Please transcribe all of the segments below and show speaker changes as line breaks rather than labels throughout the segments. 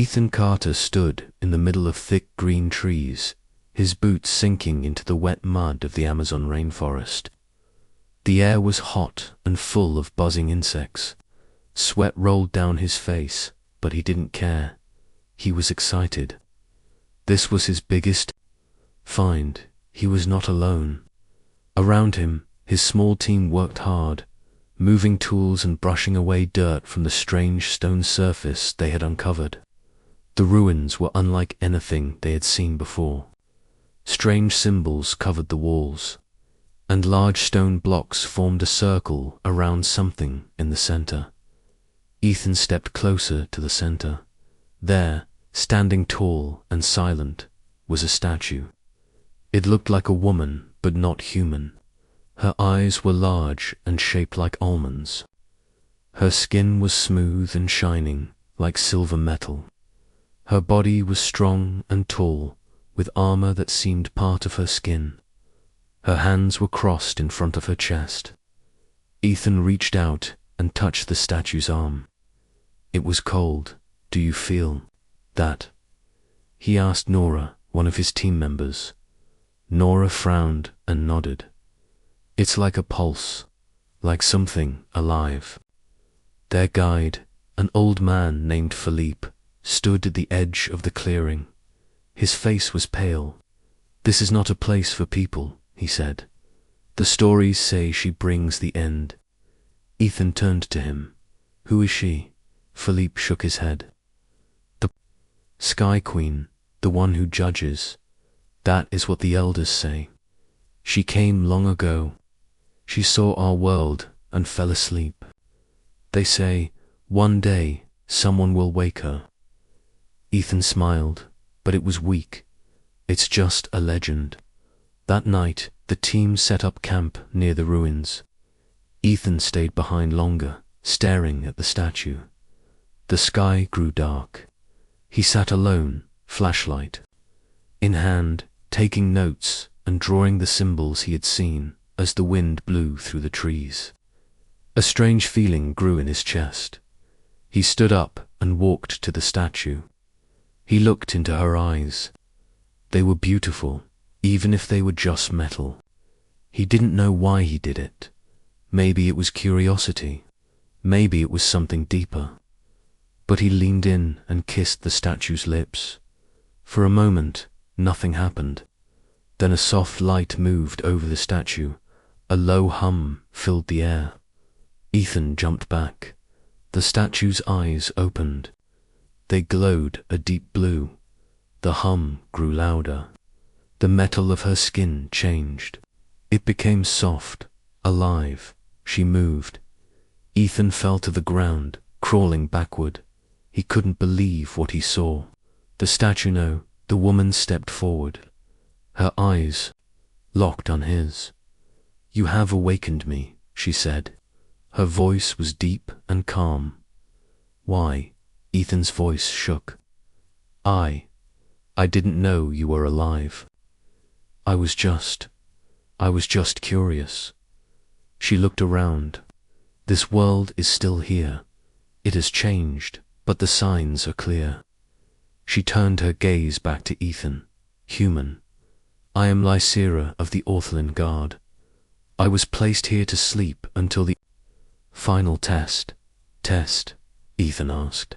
Ethan Carter stood in the middle of thick green trees, his boots sinking into the wet mud of the Amazon rainforest. The air was hot and full of buzzing insects. Sweat rolled down his face, but he didn't care. He was excited. This was his biggest find. He was not alone. Around him, his small team worked hard, moving tools and brushing away dirt from the strange stone surface they had uncovered. The ruins were unlike anything they had seen before. Strange symbols covered the walls, and large stone blocks formed a circle around something in the center. Ethan stepped closer to the center. There, standing tall and silent, was a statue. It looked like a woman, but not human. Her eyes were large and shaped like almonds. Her skin was smooth and shining, like silver metal. Her body was strong and tall, with armor that seemed part of her skin. Her hands were crossed in front of her chest. Ethan reached out and touched the statue's arm. It was cold. "Do you feel that?" he asked Nora, one of his team members. Nora frowned and nodded. "It's like a pulse, like something alive." Their guide, an old man named Philippe, stood at the edge of the clearing. His face was pale. "This is not a place for people," he said. "The stories say she brings the end." Ethan turned to him. "Who is she?" Philippe shook his head. "The Sky Queen, the one who judges. That is what the elders say. She came long ago. She saw our world and fell asleep. They say, one day, someone will wake her." Ethan smiled, but it was weak. "It's just a legend." That night, the team set up camp near the ruins. Ethan stayed behind longer, staring at the statue. The sky grew dark. He sat alone, flashlight in hand, taking notes and drawing the symbols he had seen as the wind blew through the trees. A strange feeling grew in his chest. He stood up and walked to the statue. He looked into her eyes. They were beautiful, even if they were just metal. He didn't know why he did it. Maybe it was curiosity. Maybe it was something deeper. But he leaned in and kissed the statue's lips. For a moment, nothing happened. Then a soft light moved over the statue. A low hum filled the air. Ethan jumped back. The statue's eyes opened. They glowed a deep blue. The hum grew louder. The metal of her skin changed. It became soft, alive. She moved. Ethan fell to the ground, crawling backward. He couldn't believe what he saw. The statue, no, the woman stepped forward. Her eyes locked on his. "You have awakened me," she said. Her voice was deep and calm. "Why?" Ethan's voice shook. I didn't know you were alive. I was just curious." She looked around. "This world is still here. It has changed, but the signs are clear." She turned her gaze back to Ethan. "Human. I am Lysira of the Orthlin Guard. I was placed here to sleep until the final test." "Test?" Ethan asked.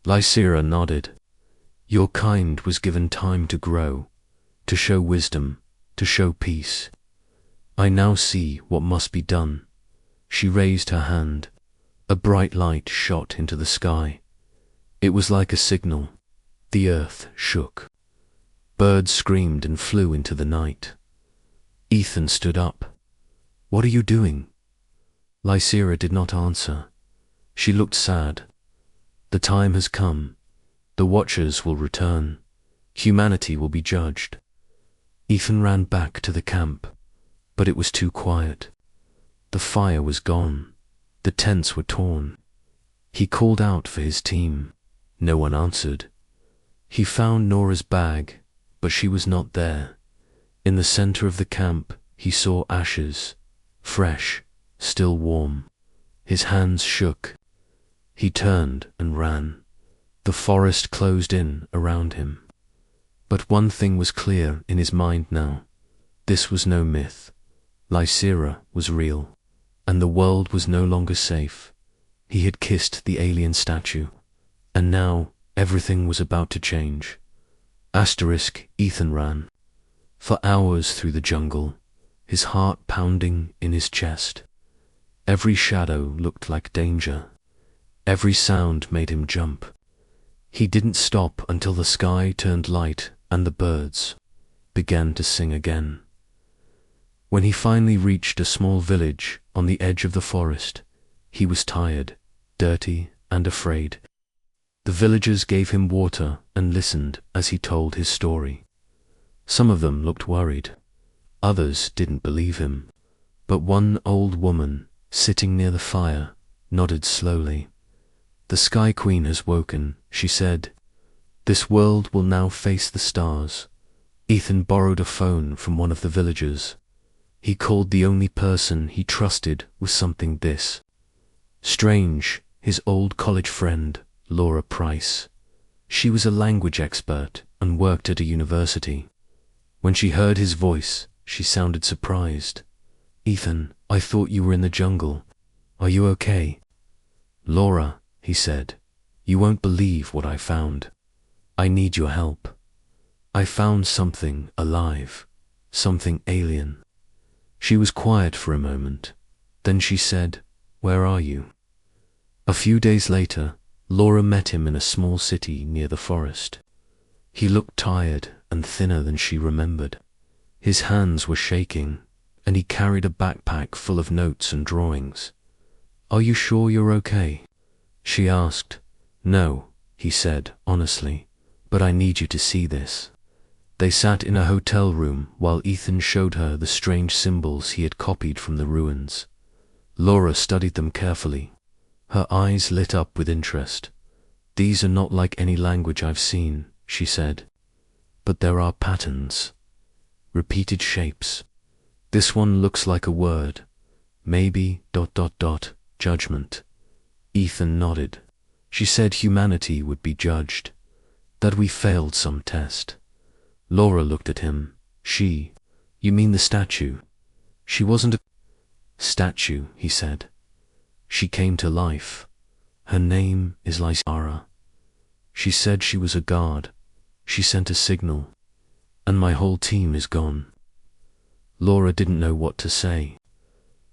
Lysira nodded. "Your kind was given time to grow, to show wisdom, to show peace. I now see what must be done." She raised her hand. A bright light shot into the sky. It was like a signal. The earth shook. Birds screamed and flew into the night. Ethan stood up. "What are you doing?" Lysira did not answer. She looked sad. "The time has come. The Watchers will return. Humanity will be judged." Ethan ran back to the camp, but it was too quiet. The fire was gone. The tents were torn. He called out for his team. No one answered. He found Nora's bag, but she was not there. In the center of the camp, he saw ashes, fresh, still warm. His hands shook. He turned and ran. The forest closed in around him. But one thing was clear in his mind now. This was no myth. Lysera was real, and the world was no longer safe. He had kissed the alien statue, and now everything was about to change. Ethan ran. For hours through the jungle, his heart pounding in his chest. Every shadow looked like danger. Every sound made him jump. He didn't stop until the sky turned light and the birds began to sing again. When he finally reached a small village on the edge of the forest, he was tired, dirty, and afraid. The villagers gave him water and listened as he told his story. Some of them looked worried. Others didn't believe him. But one old woman, sitting near the fire, nodded slowly. "The Sky Queen has woken," she said. "This world will now face the stars." Ethan borrowed a phone from one of the villagers. He called the only person he trusted with something this strange, his old college friend, Laura Price. She was a language expert and worked at a university. When she heard his voice, she sounded surprised. "Ethan, I thought you were in the jungle. Are you okay?" "Laura," he said, "you won't believe what I found. I need your help. I found something alive, something alien." She was quiet for a moment. Then she said, "Where are you?" A few days later, Laura met him in a small city near the forest. He looked tired and thinner than she remembered. His hands were shaking, and he carried a backpack full of notes and drawings. "Are you sure you're okay?" she asked. "No," he said honestly, "but I need you to see this." They sat in a hotel room while Ethan showed her the strange symbols he had copied from the ruins. Laura studied them carefully. Her eyes lit up with interest. "These are not like any language I've seen," she said. "But there are patterns. Repeated shapes. This one looks like a word. Maybe ... judgment." Ethan nodded. "She said humanity would be judged. That we failed some test." Laura looked at him. "You mean the statue?" "She wasn't a statue," he said. "She came to life. Her name is Lysera. She said she was a guard. She sent a signal. And my whole team is gone." Laura didn't know what to say.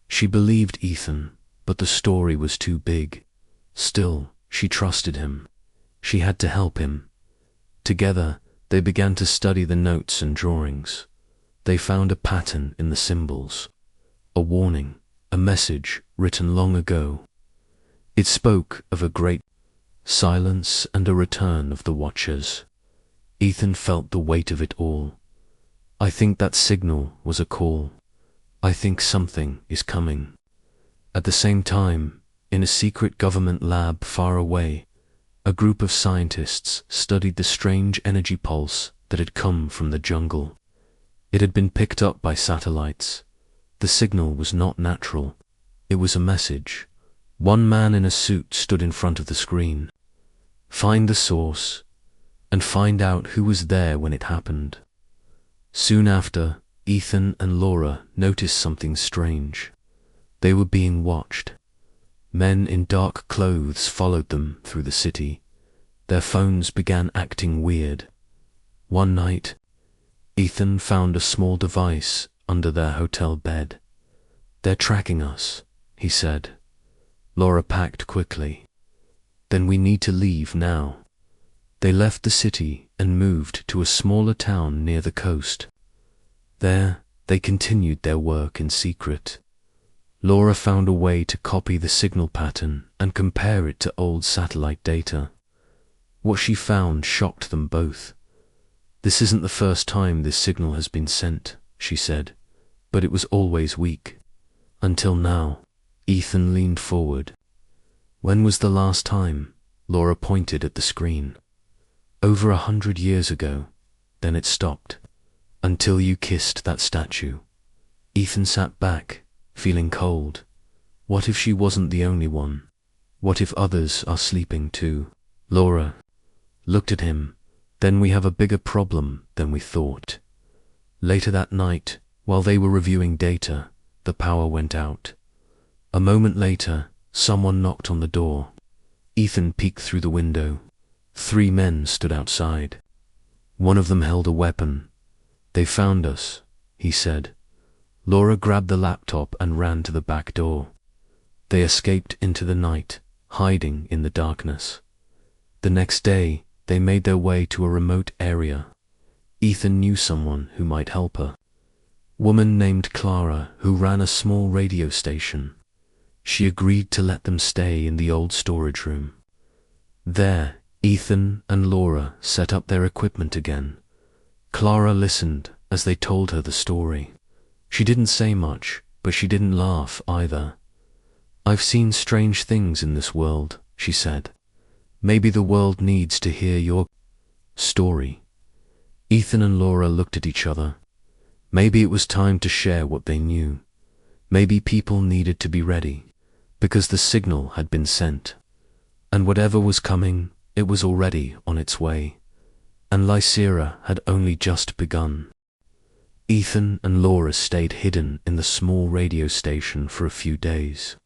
She believed Ethan, but the story was too big. Still, she trusted him. She had to help him. Together, they began to study the notes and drawings. They found a pattern in the symbols. A warning, a message written long ago. It spoke of a great silence and a return of the Watchers. Ethan felt the weight of it all. "I think that signal was a call. I think something is coming." At the same time, in a secret government lab far away, a group of scientists studied the strange energy pulse that had come from the jungle. It had been picked up by satellites. The signal was not natural. It was a message. One man in a suit stood in front of the screen. "Find the source, and find out who was there when it happened." Soon after, Ethan and Laura noticed something strange. They were being watched. Men in dark clothes followed them through the city. Their phones began acting weird. One night, Ethan found a small device under their hotel bed. "They're tracking us," he said. Laura packed quickly. "Then we need to leave now." They left the city and moved to a smaller town near the coast. There, they continued their work in secret. Laura found a way to copy the signal pattern and compare it to old satellite data. What she found shocked them both. "This isn't the first time this signal has been sent," she said, "but it was always weak. Until now." Ethan leaned forward. "When was the last time?" Laura pointed at the screen. "Over 100 years ago. Then it stopped. Until you kissed that statue." Ethan sat back, feeling cold. What if she wasn't the only one? What if others are sleeping too? "Laura, looked at him. Then we have a bigger problem than we thought. Later that night, while they were reviewing data, the power went out. A moment later, someone knocked on the door. Ethan peeked through the window. 3 men stood outside. One of them held a weapon. "They found us," he said. Laura grabbed the laptop and ran to the back door. They escaped into the night, hiding in the darkness. The next day, they made their way to a remote area. Ethan knew someone who might help her. Woman named Clara, who ran a small radio station. She agreed to let them stay in the old storage room. There, Ethan and Laura set up their equipment again. Clara listened as they told her the story. She didn't say much, but she didn't laugh either. "I've seen strange things in this world," she said. "Maybe the world needs to hear your story." Ethan and Laura looked at each other. Maybe it was time to share what they knew. Maybe people needed to be ready, because the signal had been sent. And whatever was coming, it was already on its way. And Lysira had only just begun. Ethan and Laura stayed hidden in the small radio station for a few days.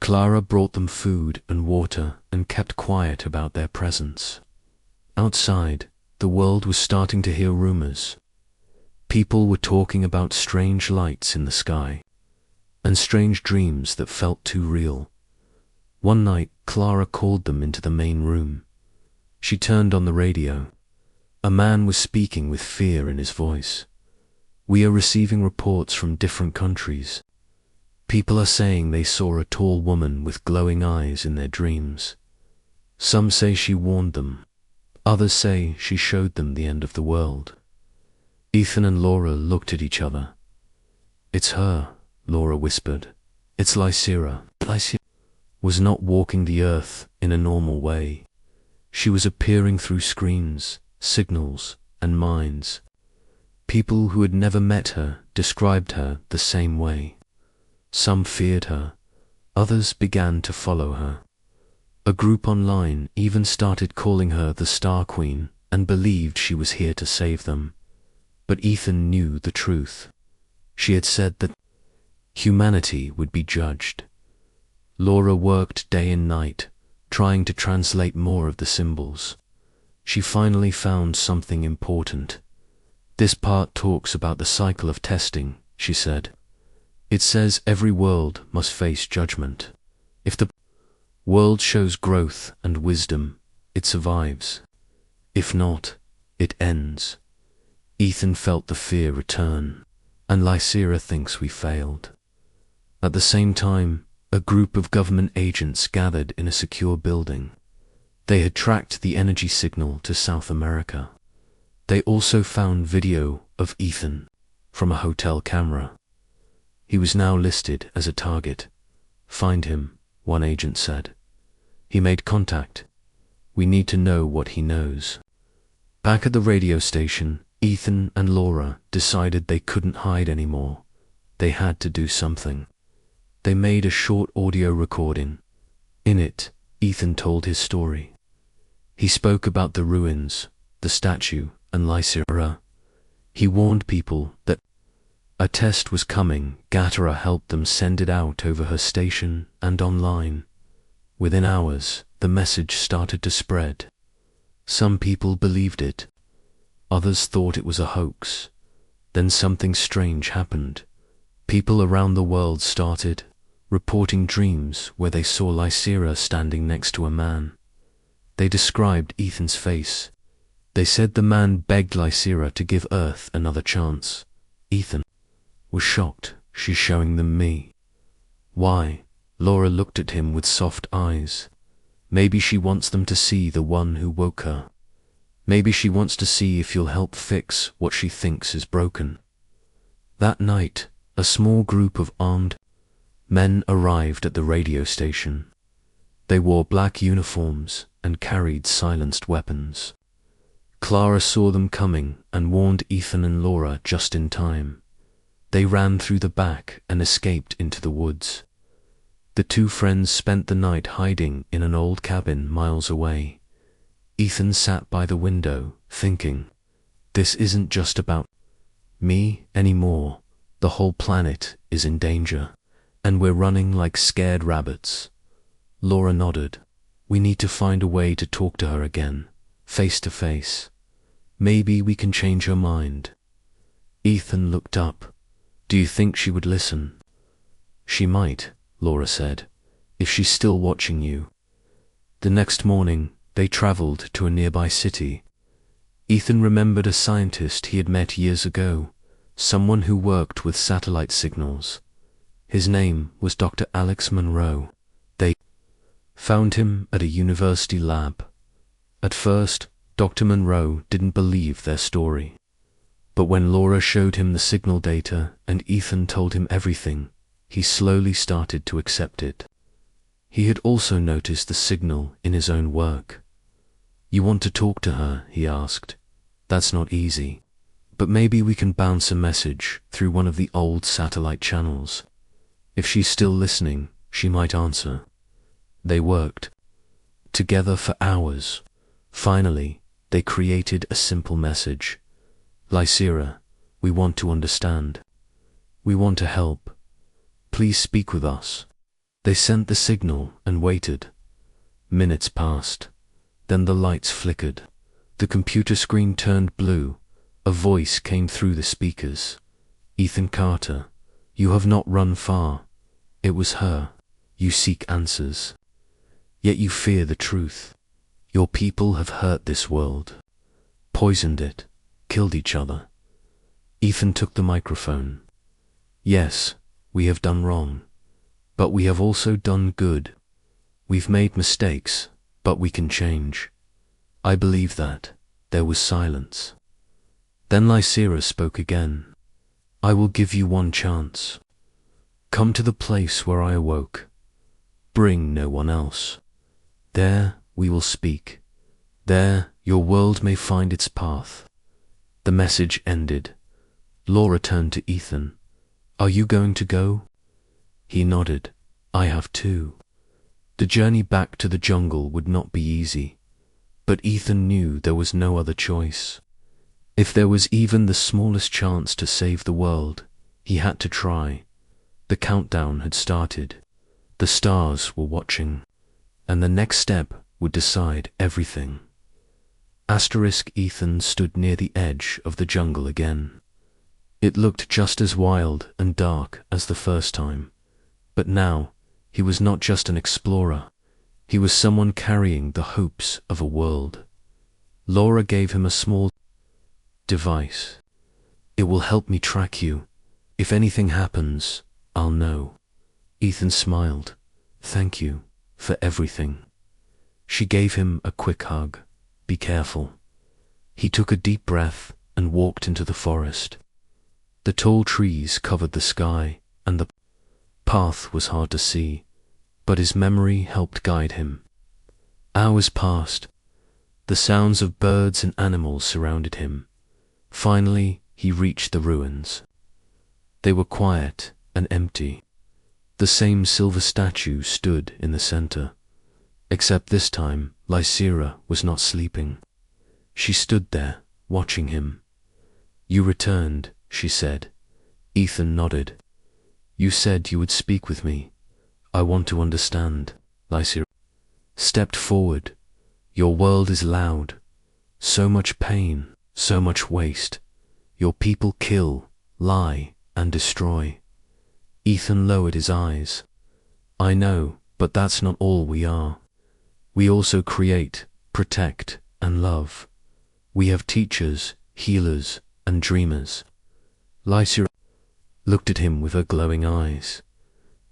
Clara brought them food and water and kept quiet about their presence. Outside, the world was starting to hear rumors. People were talking about strange lights in the sky, and strange dreams that felt too real. One night, Clara called them into the main room. She turned on the radio. A man was speaking with fear in his voice. "We are receiving reports from different countries. People are saying they saw a tall woman with glowing eyes in their dreams. Some say she warned them. Others say she showed them the end of the world." Ethan and Laura looked at each other. "It's her," Laura whispered. "It's Lysira." Lysira was not walking the earth in a normal way. She was appearing through screens, signals, and minds. People who had never met her described her the same way. Some feared her. Others began to follow her. A group online even started calling her the Star Queen and believed she was here to save them. But Ethan knew the truth. She had said that humanity would be judged. Laura worked day and night, trying to translate more of the symbols. She finally found something important. "This part talks about the cycle of testing," she said. "It says every world must face judgment. If the world shows growth and wisdom, it survives. If not, it ends." Ethan felt the fear return, and Lysira thinks we failed. At the same time, a group of government agents gathered in a secure building. They had tracked the energy signal to South America. They also found video of Ethan from a hotel camera. He was now listed as a target. "Find him," one agent said. "He made contact. We need to know what he knows." Back at the radio station, Ethan and Laura decided they couldn't hide anymore. They had to do something. They made a short audio recording. In it, Ethan told his story. He spoke about the ruins, the statue, and Lysira. He warned people that a test was coming. Gatara helped them send it out over her station and online. Within hours, the message started to spread. Some people believed it. Others thought it was a hoax. Then something strange happened. People around the world started reporting dreams where they saw Lysira standing next to a man. They described Ethan's face. They said the man begged Lysira to give Earth another chance. Ethan was shocked. "She's showing them me." "Why?" Laura looked at him with soft eyes. "Maybe she wants them to see the one who woke her. Maybe she wants to see if you'll help fix what she thinks is broken." That night, a small group of armed men arrived at the radio station. They wore black uniforms and carried silenced weapons. Clara saw them coming and warned Ethan and Laura just in time. They ran through the back and escaped into the woods. The two friends spent the night hiding in an old cabin miles away. Ethan sat by the window, thinking, this isn't just about me anymore. The whole planet is in danger, and we're running like scared rabbits. Laura nodded. We need to find a way to talk to her again, face to face. Maybe we can change her mind. Ethan looked up. Do you think she would listen? She might, Laura said, if she's still watching you. The next morning, they traveled to a nearby city. Ethan remembered a scientist he had met years ago, someone who worked with satellite signals. His name was Dr. Alex Monroe. They found him at a university lab. At first, Dr. Monroe didn't believe their story. But when Laura showed him the signal data and Ethan told him everything, he slowly started to accept it. He had also noticed the signal in his own work. You want to talk to her? He asked. That's not easy. But maybe we can bounce a message through one of the old satellite channels. If she's still listening, she might answer. They worked together for hours. Finally, they created a simple message. Lysira, we want to understand. We want to help. Please speak with us. They sent the signal and waited. Minutes passed. Then the lights flickered. The computer screen turned blue. A voice came through the speakers. Ethan Carter, you have not run far. It was her. You seek answers. Yet you fear the truth. Your people have hurt this world, poisoned it, killed each other. Ethan took the microphone. Yes, we have done wrong, but we have also done good. We've made mistakes, but we can change. I believe that. There was silence. Then Lysira spoke again. I will give you one chance. Come to the place where I awoke. Bring no one else. There we will speak. There your world may find its path. The message ended. Laura turned to Ethan. Are you going to go? He nodded. I have too. The journey back to the jungle would not be easy, but Ethan knew there was no other choice. If there was even the smallest chance to save the world, he had to try. The countdown had started. The stars were watching, and the next step would decide everything. Ethan stood near the edge of the jungle again. It looked just as wild and dark as the first time, but now he was not just an explorer. He was someone carrying the hopes of a world. Laura gave him a small device. It will help me track you. If anything happens, I'll know. Ethan smiled. Thank you for everything. She gave him a quick hug. Be careful. He took a deep breath and walked into the forest. The tall trees covered the sky, and the path was hard to see, but his memory helped guide him. Hours passed. The sounds of birds and animals surrounded him. Finally, he reached the ruins. They were quiet and empty. The same silver statue stood in the center. Except this time, Lysira was not sleeping. She stood there, watching him. You returned, she said. Ethan nodded. You said you would speak with me. I want to understand. Lysira stepped forward. Your world is loud. So much pain, so much waste. Your people kill, lie, and destroy. Ethan lowered his eyes. I know, but that's not all we are. We also create, protect, and love. We have teachers, healers, and dreamers. Lysira looked at him with her glowing eyes.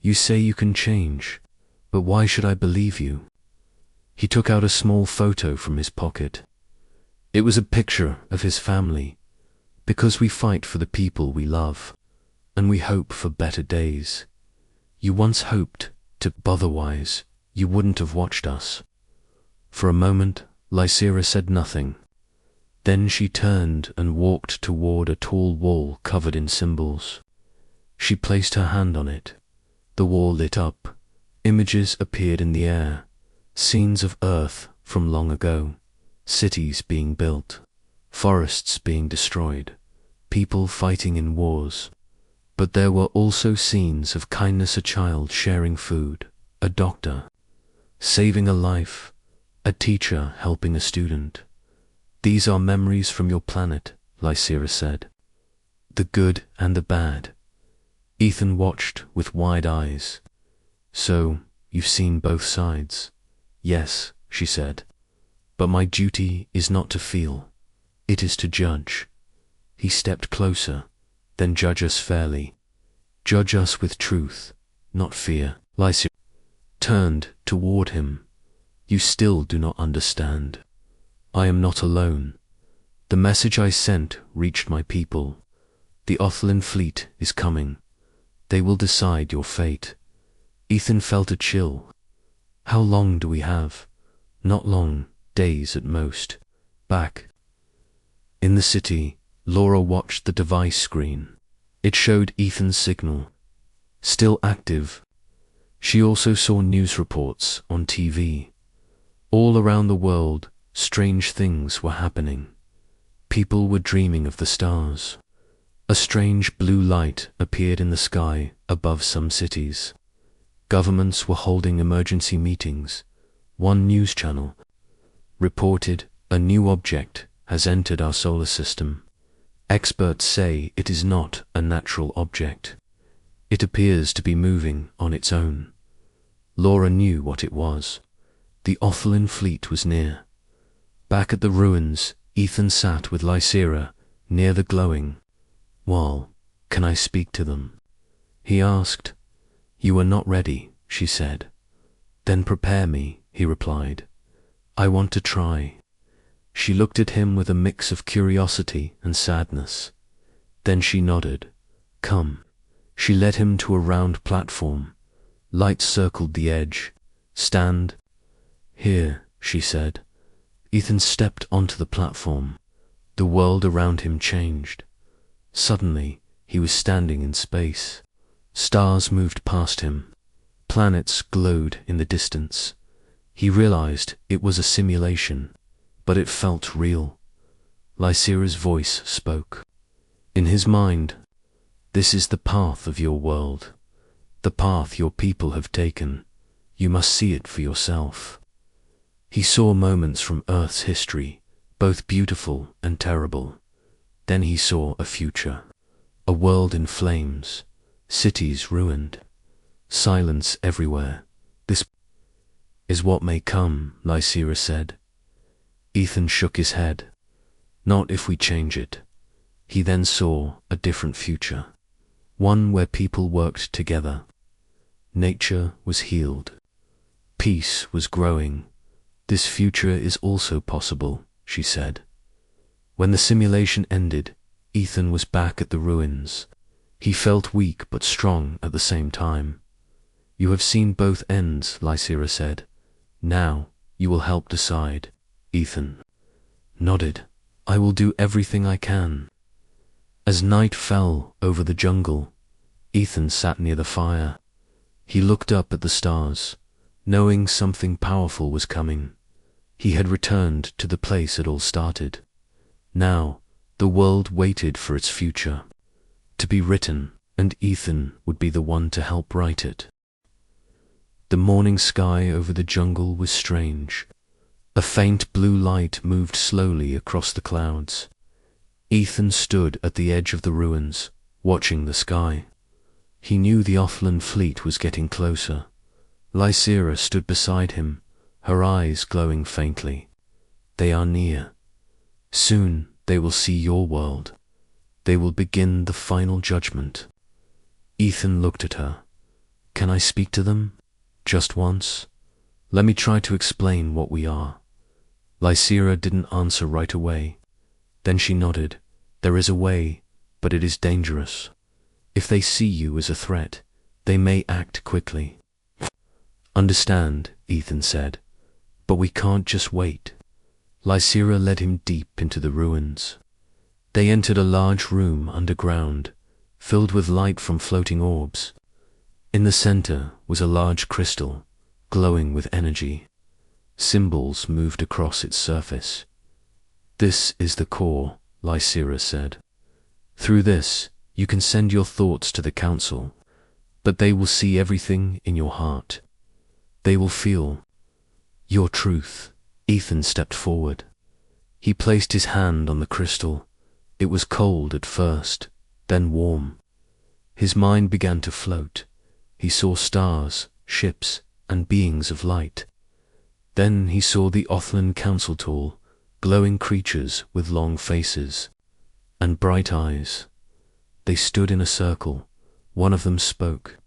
You say you can change, but why should I believe you? He took out a small photo from his pocket. It was a picture of his family, because we fight for the people we love, and we hope for better days. You once hoped to, otherwise you wouldn't have watched us. For a moment, Lysira said nothing. Then she turned and walked toward a tall wall covered in symbols. She placed her hand on it. The wall lit up. Images appeared in the air, scenes of Earth from long ago. cities being built, forests being destroyed, people fighting in wars. But there were also scenes of kindness, a child sharing food, a doctor saving a life, a teacher helping a student. These are memories from your planet, Lycera said. The good and the bad. Ethan watched with wide eyes. So, you've seen both sides? Yes, she said. But my duty is not to feel. It is to judge. He stepped closer. Then judge us fairly. Judge us with truth, not fear. Lycera turned toward him. You still do not understand. I am not alone. The message I sent reached my people. The Othlin fleet is coming. They will decide your fate. Ethan felt a chill. How long do we have? Not long, days at most. Back in the city, Laura watched the device screen. It showed Ethan's signal, still active. She also saw news reports on TV. All around the world, strange things were happening. People were dreaming of the stars. A strange blue light appeared in the sky above some cities. Governments were holding emergency meetings. One news channel reported, a new object has entered our solar system. Experts say it is not a natural object. It appears to be moving on its own. Laura knew what it was. The Othlin fleet was near. Back at the ruins, Ethan sat with Lycera near the glowing wall. Can I speak to them? He asked. You are not ready, she said. Then prepare me, he replied. I want to try. She looked at him with a mix of curiosity and sadness. Then she nodded. Come. She led him to a round platform. Lights circled the edge. Stand. Here, she said. Ethan stepped onto the platform. The world around him changed. Suddenly, he was standing in space. Stars moved past him. Planets glowed in the distance. He realized it was a simulation, but it felt real. Lycera's voice spoke. In his mind, this is the path of your world, the path your people have taken. You must see it for yourself. He saw moments from Earth's history, both beautiful and terrible. Then he saw a future, a world in flames, cities ruined, silence everywhere. This is what may come, Lycera said. Ethan shook his head. Not if we change it. He then saw a different future, one where people worked together. Nature was healed. Peace was growing. This future is also possible, she said. When the simulation ended, Ethan was back at the ruins. He felt weak but strong at the same time. You have seen both ends, Lycera said. Now, you will help decide. Ethan nodded. I will do everything I can. As night fell over the jungle, Ethan sat near the fire. He looked up at the stars, knowing something powerful was coming. He had returned to the place it all started. Now, the world waited for its future to be written, and Ethan would be the one to help write it. The morning sky over the jungle was strange. A faint blue light moved slowly across the clouds. Ethan stood at the edge of the ruins, watching the sky. He knew the Othlin fleet was getting closer. Lycera stood beside him, her eyes glowing faintly. They are near. Soon they will see your world. They will begin the final judgment. Ethan looked at her. Can I speak to them? Just once? Let me try to explain what we are. Lycera didn't answer right away. Then she nodded. There is a way, but it is dangerous. If they see you as a threat, they may act quickly. Understand, Ethan said, but we can't just wait. Lycera led him deep into the ruins. They entered a large room underground, filled with light from floating orbs. In the center was a large crystal, glowing with energy. Symbols moved across its surface, This is the core, Lysira said. Through this, you can send your thoughts to the council, but they will see everything in your heart. They will feel your truth. Ethan stepped forward. He placed his hand on the crystal. It was cold at first, then warm. His mind began to float. He saw stars, ships, and beings of light. Then he saw the Othlan council tall, glowing creatures with long faces and bright eyes. They stood in a circle. One of them spoke.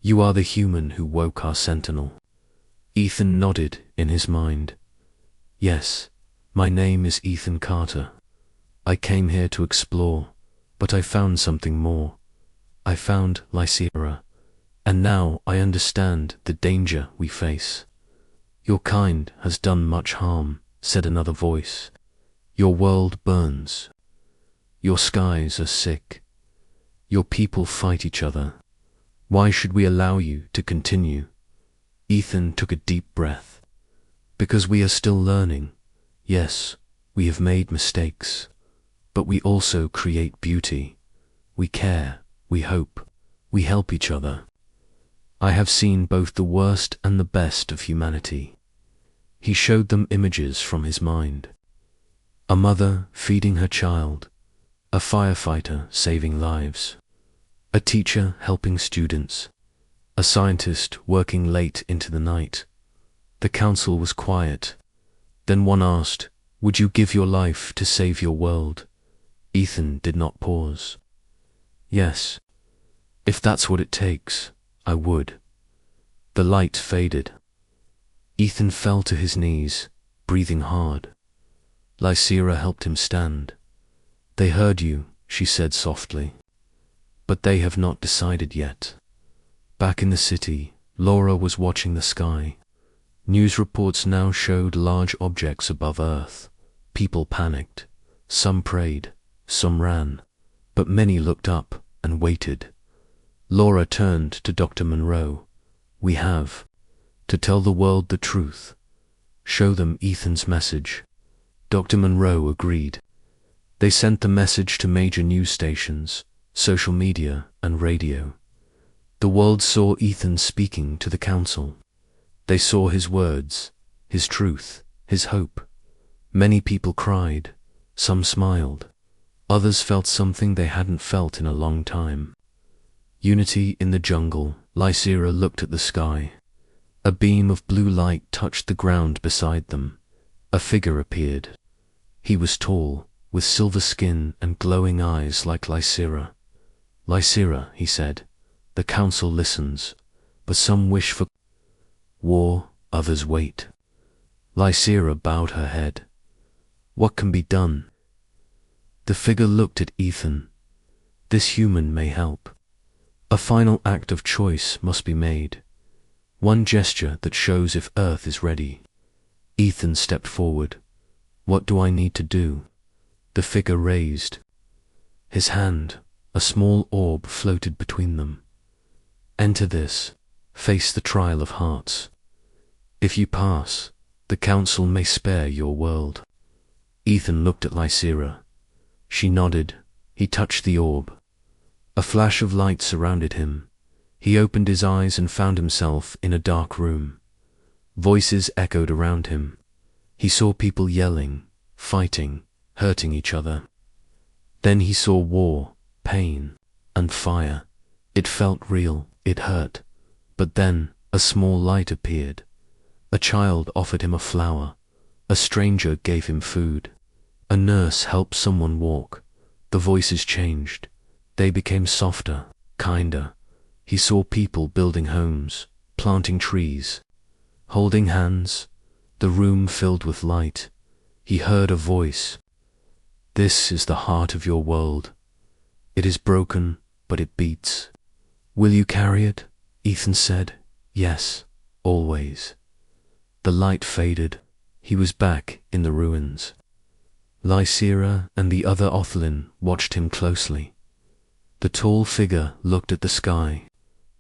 You are the human who woke our sentinel. Ethan nodded in his mind. Yes, my name is Ethan Carter. I came here to explore, but I found something more. I found Lysira, and now I understand the danger we face. Your kind has done much harm, said another voice. Your world burns. Your skies are sick. Your people fight each other. Why should we allow you to continue? Ethan took a deep breath. Because we are still learning. Yes, we have made mistakes, but we also create beauty. We care, we hope, we help each other. I have seen both the worst and the best of humanity. He showed them images from his mind. A mother feeding her child, a firefighter saving lives, a teacher helping students, a scientist working late into the night. The council was quiet. Then one asked, would you give your life to save your world? Ethan did not pause. Yes, if that's what it takes, I would. The light faded. Ethan fell to his knees, breathing hard. Lysira helped him stand. They heard you, she said softly. But they have not decided yet. Back in the city, Laura was watching the sky. News reports now showed large objects above Earth. People panicked. Some prayed, some ran, but many looked up and waited. Laura turned to Dr. Monroe. We have to tell the world the truth. Show them Ethan's message. Dr. Monroe agreed. They sent the message to major news stations, social media, and radio. The world saw Ethan speaking to the council. They saw his words, his truth, his hope. Many people cried, some smiled. Others felt something they hadn't felt in a long time. Unity in the jungle. Lysira looked at the sky. A beam of blue light touched the ground beside them. A figure appeared. He was tall, with silver skin and glowing eyes like Lysira. Lysira, he said, the council listens, but some wish for war, others wait. Lysira bowed her head. What can be done? The figure looked at Ethan. This human may help. A final act of choice must be made. One gesture that shows if Earth is ready. Ethan stepped forward. What do I need to do? The figure raised his hand. A small orb floated between them. Enter this. Face the trial of hearts. If you pass, the council may spare your world. Ethan looked at Lysira. She nodded. He touched the orb. A flash of light surrounded him. He opened his eyes and found himself in a dark room. Voices echoed around him. He saw people yelling, fighting, hurting each other. Then he saw war, pain, and fire. It felt real, it hurt. But then a small light appeared. A child offered him a flower. A stranger gave him food. A nurse helped someone walk. The voices changed. They became softer, kinder. He saw people building homes, planting trees, holding hands. The room filled with light. He heard a voice. This is the heart of your world. It is broken, but it beats. Will you carry it? Ethan said. Yes, always. The light faded. He was back in the ruins. Lysira and the other Othlan watched him closely. The tall figure looked at the sky.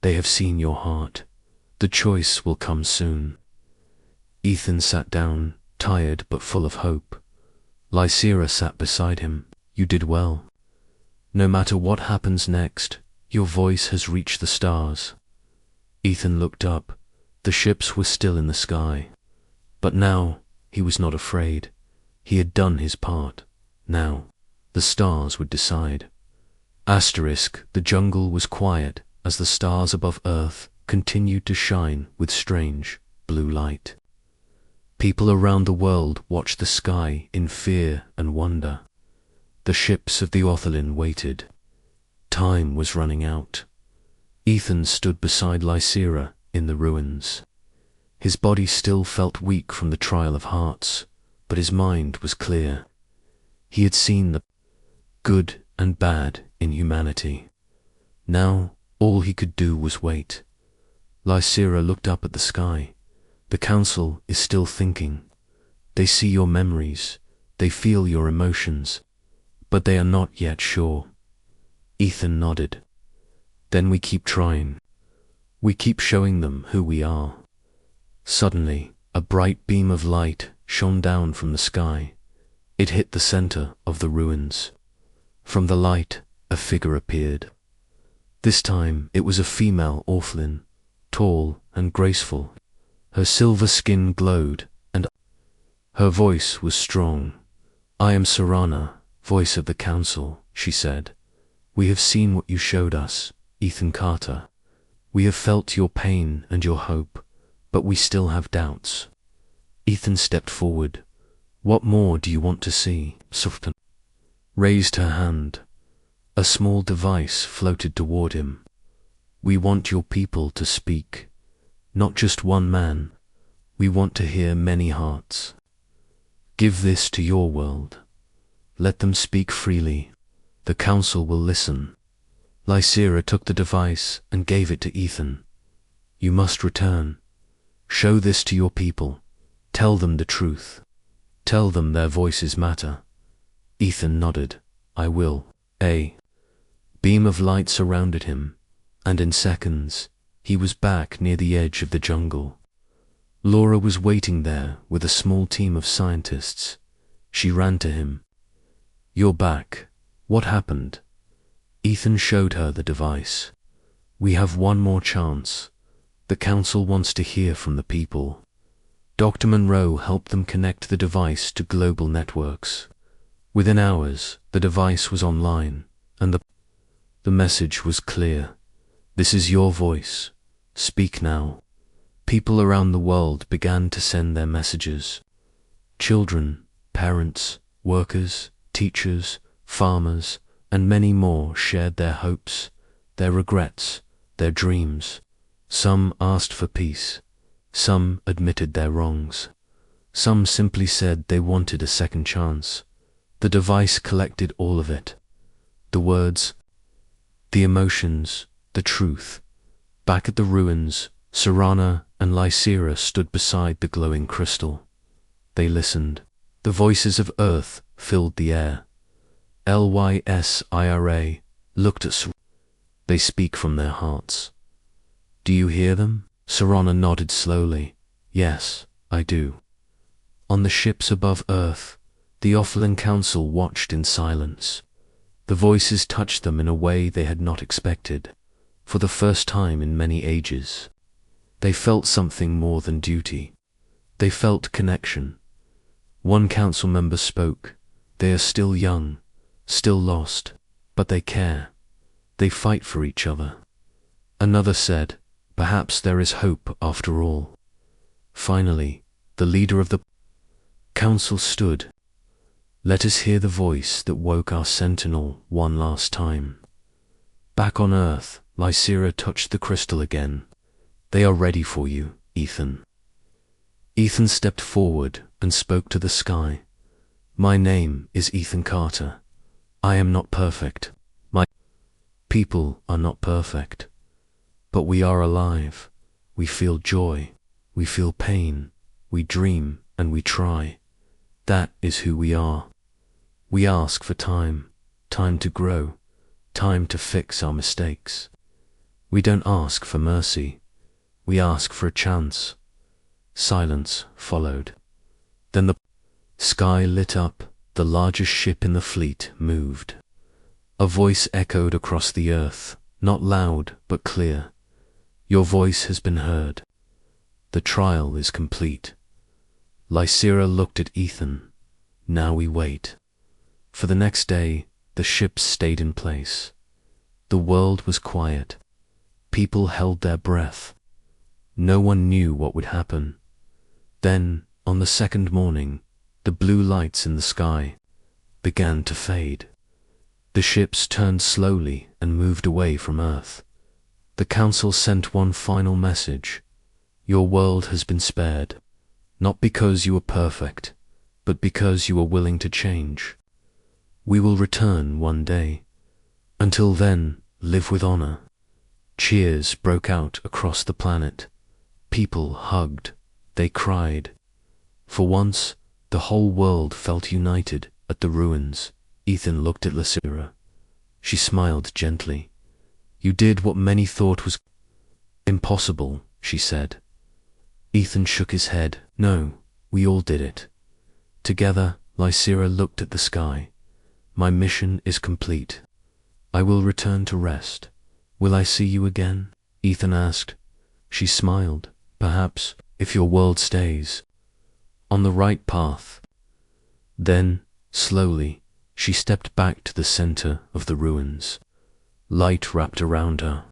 They have seen your heart. The choice will come soon. Ethan sat down, tired but full of hope. Lycera sat beside him. You did well. No matter what happens next, your voice has reached the stars. Ethan looked up. The ships were still in the sky. But now, he was not afraid. He had done his part. Now, the stars would decide. The jungle was quiet as the stars above Earth continued to shine with strange, blue light. People around the world watched the sky in fear and wonder. The ships of the Ortholin waited. Time was running out. Ethan stood beside Lycera in the ruins. His body still felt weak from the trial of hearts, but his mind was clear. He had seen the good and bad in humanity. Now, all he could do was wait. Lycera looked up at the sky. The council is still thinking. They see your memories, they feel your emotions, but they are not yet sure. Ethan nodded. Then we keep trying. We keep showing them who we are. Suddenly, a bright beam of light shone down from the sky. It hit the center of the ruins. From the light, a figure appeared. This time, it was a female Orphelin, tall and graceful. Her silver skin glowed, and her voice was strong. I am Serana, voice of the council, she said. We have seen what you showed us, Ethan Carter. We have felt your pain and your hope, but we still have doubts. Ethan stepped forward. What more do you want to see? Sufton raised her hand. A small device floated toward him. We want your people to speak. Not just one man. We want to hear many hearts. Give this to your world. Let them speak freely. The council will listen. Lycera took the device and gave it to Ethan. You must return. Show this to your people. Tell them the truth. Tell them their voices matter. Ethan nodded. I will. A beam of light surrounded him, and in seconds, he was back near the edge of the jungle. Laura was waiting there with a small team of scientists. She ran to him. You're back. What happened? Ethan showed her the device. We have one more chance. The council wants to hear from the people. Dr. Monroe helped them connect the device to global networks. Within hours, the device was online, and the message was clear. This is your voice. Speak now. People around the world began to send their messages. Children, parents, workers, teachers, farmers, and many more shared their hopes, their regrets, their dreams. Some asked for peace. Some admitted their wrongs. Some simply said they wanted a second chance. The device collected all of it. The words, the emotions, the truth. Back at the ruins, Serana and Lycera stood beside the glowing crystal. They listened. The voices of Earth filled the air. Lysira looked at Serana. They speak from their hearts. Do you hear them? Serana nodded slowly. Yes, I do. On the ships above Earth, the Orphelin Council watched in silence. The voices touched them in a way they had not expected. For the first time in many ages, they felt something more than duty. They felt connection. One council member spoke. They are still young, still lost, but they care. They fight for each other. Another said, perhaps there is hope after all. Finally, the leader of the council stood. Let us hear the voice that woke our sentinel one last time. Back on Earth, Lycera touched the crystal again. They are ready for you, Ethan. Ethan stepped forward and spoke to the sky. My name is Ethan Carter. I am not perfect. My people are not perfect. But we are alive. We feel joy. We feel pain. We dream and we try. That is who we are. We ask for time, time to grow, time to fix our mistakes. We don't ask for mercy. We ask for a chance. Silence followed. Then the sky lit up the largest ship in the fleet, moved. A voice echoed across the earth, not loud but clear. Your voice has been heard. The trial is complete. Lysira looked at Ethan. Now we wait. For the next day, the ships stayed in place. The world was quiet. People held their breath. No one knew what would happen. Then, on the second morning, the blue lights in the sky began to fade. The ships turned slowly and moved away from Earth. The council sent one final message. Your world has been spared, not because you were perfect, but because you were willing to change. We will return one day. Until then, live with honor. Cheers broke out across the planet. People hugged. They cried. For once, the whole world felt united at the ruins. Ethan looked at Lysira. She smiled gently. You did what many thought was impossible, she said. Ethan shook his head. No, we all did it. Together, Lysira looked at the sky. My mission is complete. I will return to rest. Will I see you again? Ethan asked. She smiled. Perhaps, if your world stays on the right path. Then, slowly, she stepped back to the center of the ruins. Light wrapped around her.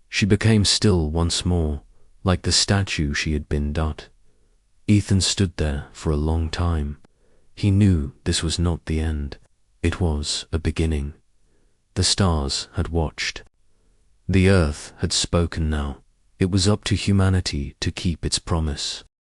She became still once more, like the statue she had been. Ethan stood there for a long time. He knew this was not the end. It was a beginning. The stars had watched. The earth had spoken now. It was up to humanity to keep its promise.